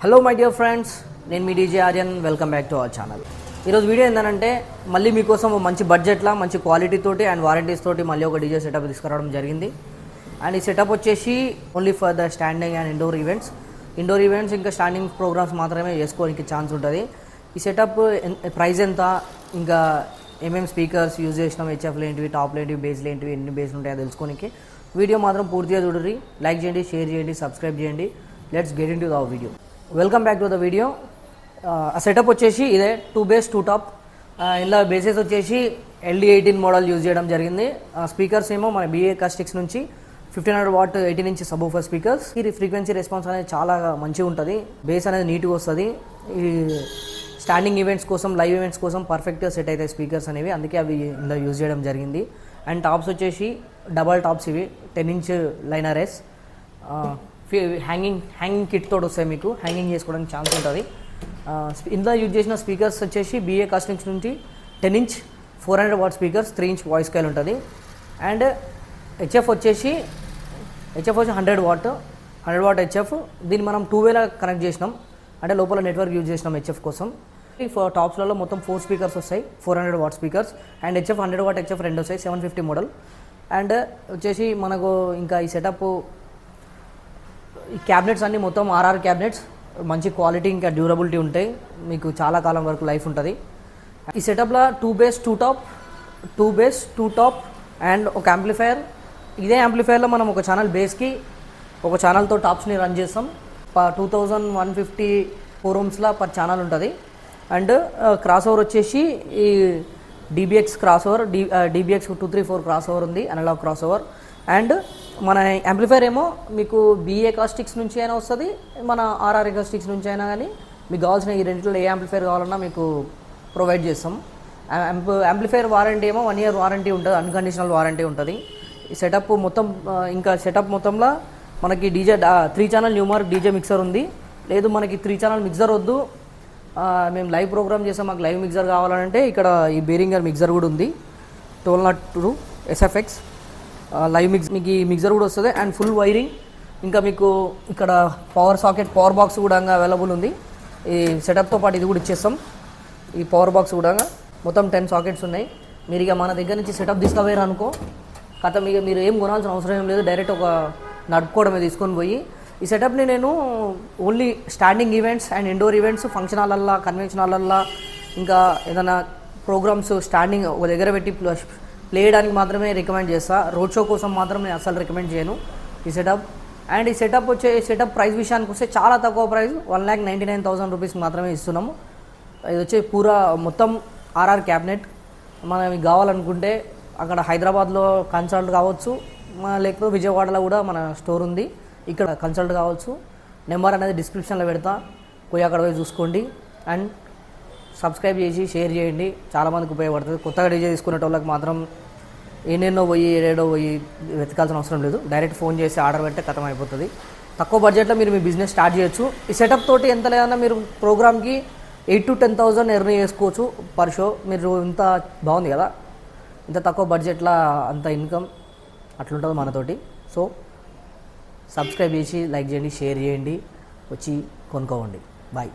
Hello my dear friends, నేను మీ DJ Aryan. Welcome back to our channel. ఈరోజు video ఏంటంటే మళ్ళీ మీకోసం మంచి బడ్జెట్లో మంచి క్వాలిటీ తోటి అండ్ వారంటీస్ తోటి మళ్ళీ ఒక డీజే సెటప్ తీసుకురావడం జరిగింది. అండ్ ఈ సెటప్ వచ్చేసి only for the standing and indoor events ఇంకా స్టాండింగ్ ప్రోగ్రామ్స్ మాత్రమే చేసుకోవడానికి ఛాన్స్ ఉంటుంది. ఈ సెటప్ ప్రైస్ ఎంత, ఇంకా ఏమేమి స్పీకర్స్ యూజ్ చేసినాం, హెచ్ఎఫ్లు ఏంటివి, టాప్లు ఏంటివి, బేస్లు ఏంటివి, ఎన్ని బేస్లు ఉంటాయో తెలుసుకోనికి వీడియో మాత్రం పూర్తిగా చూడండి. లైక్ చేయండి, షేర్ చేయండి, సబ్స్క్రైబ్ చేయండి. Let's get in to the video. Welcome back to the video. ఆ సెటప్ వచ్చేసి ఇదే 2 బేస్ 2 టాప్. ఇలా బేసెస్ వచ్చేసి LD18 మోడల్ యూజ్ చేయడం జరిగింది. స్పీకర్స్ ఏమో మన BA అకాస్టిక్స్ నుంచి 1500 వాట్ 18 ఇంచ్ సబ్వూఫర్ స్పీకర్స్. ఈ ఫ్రీక్వెన్సీ రెస్పాన్స్ అనేది చాలా మంచిగా ఉంటుంది, బేస్ అనేది నీట్గా వస్తుంది. ఈ స్టాండింగ్ ఈవెంట్స్ కోసం, లైవ్ ఈవెంట్స్ కోసం పర్ఫెక్ట్గా సెట్ అవుతాయి స్పీకర్స్ అనేవి, అందుకే అవి ఇందులో యూజ్ చేయడం జరిగింది. అండ్ టాప్స్ వచ్చేసి డబల్ టాప్స్, ఇవి 10 ఇంచ్ లైనర్స్. హ్యాంగింగ్ కిట్ తోటి వస్తాయి, మీకు హ్యాంగింగ్ చేసుకోవడానికి ఛాన్స్ ఉంటుంది. ఇందులో యూజ్ చేసిన స్పీకర్స్ వచ్చేసి BA అకాస్టిక్స్ నుంచి 10 inch 400 what speakers, 3 inch voice coil ఉంటుంది. అండ్ హెచ్ఎఫ్ వచ్చి 100 వాట్ హెచ్ఎఫ్. దీన్ని మనం 2 వేలా కనెక్ట్ చేసినాం, అంటే లోపల నెట్వర్క్ యూజ్ చేసినాం హెచ్ఎఫ్ కోసం. టాప్స్లలో మొత్తం 4 స్పీకర్స్ వస్తాయి, 400 what speakers. And HF 100 what HF 2 వస్తాయి, 750 మోడల్. అండ్ వచ్చేసి మనకు ఇంకా ఈ సెటప్, ఈ క్యాబినెట్స్ అన్నీ మొత్తం RR క్యాబినెట్స్, మంచి క్వాలిటీ ఇంకా డ్యూరబిలిటీ ఉంటాయి, మీకు చాలా కాలం వరకు లైఫ్ ఉంటుంది. ఈ సెటప్లో 2 బేస్ 2 టాప్ అండ్ ఒక యాంప్లిఫైయర్. ఇదే యాంప్లిఫైయర్లో మనం ఒక ఛానల్ బేస్కి, ఒక ఛానల్తో టాప్స్ని రన్ చేస్తాం. 2154 ohmsలా పర్ ఛానల్ ఉంటుంది. అండ్ క్రాస్ ఓవర్ వచ్చేసి ఈ DBX cross over, DBX 234 cross over ఉంది, అనలాగ్ క్రాస్ ఓవర్. అండ్ మన యాంప్లిఫైర్ ఏమో మీకు BA అకాస్టిక్స్ నుంచి అయినా వస్తుంది, మన RR అకాస్టిక్స్ నుంచి అయినా, కానీ మీకు కావాల్సిన ఈ రెండింటిలో ఏ యాంప్లిఫైర్ కావాలన్నా మీకు ప్రొవైడ్ చేస్తాం. యాంప్లిఫైర్ వారంటీ ఏమో 1 year వారంటీ ఉంటుంది, అన్కండిషనల్ వారంటీ ఉంటుంది. ఈ సెటప్ మొత్తం, ఇంకా సెటప్ మొత్తంలో మనకి DJ 3 channel Newmark DJ mixer ఉంది. లేదు మనకి 3 ఛానల్ మిక్సర్ వద్దు, మేము లైవ్ ప్రోగ్రామ్ చేస్తాం, మాకు లైవ్ మిక్సర్ కావాలంటే ఇక్కడ ఈ బేరింగర్ మిక్సర్ కూడా ఉంది, 1202 SFX లైవ్ మిక్స్. మీకు ఈ మిక్సర్ కూడా వస్తుంది అండ్ ఫుల్ వైరింగ్. ఇంకా మీకు ఇక్కడ పవర్ సాకెట్, పవర్ బాక్స్ కూడా అవైలబుల్ ఉంది. ఈ సెటప్తో పాటు ఇది కూడా ఇచ్చేస్తాం. ఈ పవర్ బాక్స్ కూడా మొత్తం 10 సాకెట్స్ ఉన్నాయి. మీరు ఇక మన దగ్గర నుంచి సెటప్ తీసుకుపోయారు అనుకో, కథ మీరు ఏం కొనాల్సిన అవసరం ఏం లేదు, డైరెక్ట్ ఒక నడుపుకోవడమే తీసుకొని పోయి. ఈ సెటప్ని నేను only standing events and indoor events, function హాలల్లో, కన్వెన్షన్ హాలల్లో, ఇంకా ఏదైనా ప్రోగ్రామ్స్ స్టాండింగ్ ఒక దగ్గర పెట్టి ప్లే చేయడానికి మాత్రమే రికమెండ్ చేస్తా. రోడ్ షో కోసం మాత్రం నేను అసలు రికమెండ్ చేయను ఈ సెటప్. అండ్ ఈ సెటప్ ప్రైస్ విషయానికి వస్తే చాలా తక్కువ ప్రైస్, 1,99,000 రూపీస్ మాత్రమే ఇస్తున్నాము. ఇది వచ్చే పూరా మొత్తం RR క్యాబినెట్. మనం మీకు కావాలనుకుంటే అక్కడ హైదరాబాద్లో కన్సల్ట్ కావచ్చు, లేకపోతే విజయవాడలో కూడా మన స్టోర్ ఉంది, ఇక్కడ కన్సల్ట్ కావచ్చు. నెంబర్ అనేది డిస్క్రిప్షన్లో పెడతా, పోయి అక్కడ పోయి చూసుకోండి. అండ్ సబ్స్క్రైబ్ చేసి షేర్ చేయండి, చాలామందికి ఉపయోగపడుతుంది. కొత్తగా డీజే తీసుకునే వాళ్ళకి మాత్రం ఏడో పోయి వెతకాల్సిన అవసరం లేదు, డైరెక్ట్ ఫోన్ చేసి ఆర్డర్ పెడితే ఖతం అయిపోతుంది. తక్కువ బడ్జెట్లో మీరు మీ బిజినెస్ స్టార్ట్ చేయొచ్చు. ఈ సెటప్ తోటి ఎంత లేదన్నా మీరు ప్రోగ్రామ్కి 8,000 to 10,000 ఎర్న్ చేసుకోవచ్చు పర్ షో. మీరు ఇంత బాగుంది కదా, ఇంత తక్కువ బడ్జెట్లో అంత ఇన్కమ్ అట్లుంటుంది మనతోటి. సో సబ్స్క్రైబ్ చేసి లైక్ చేయండి, షేర్ చేయండి, వచ్చి కొనుక్కోండి. బాయ్.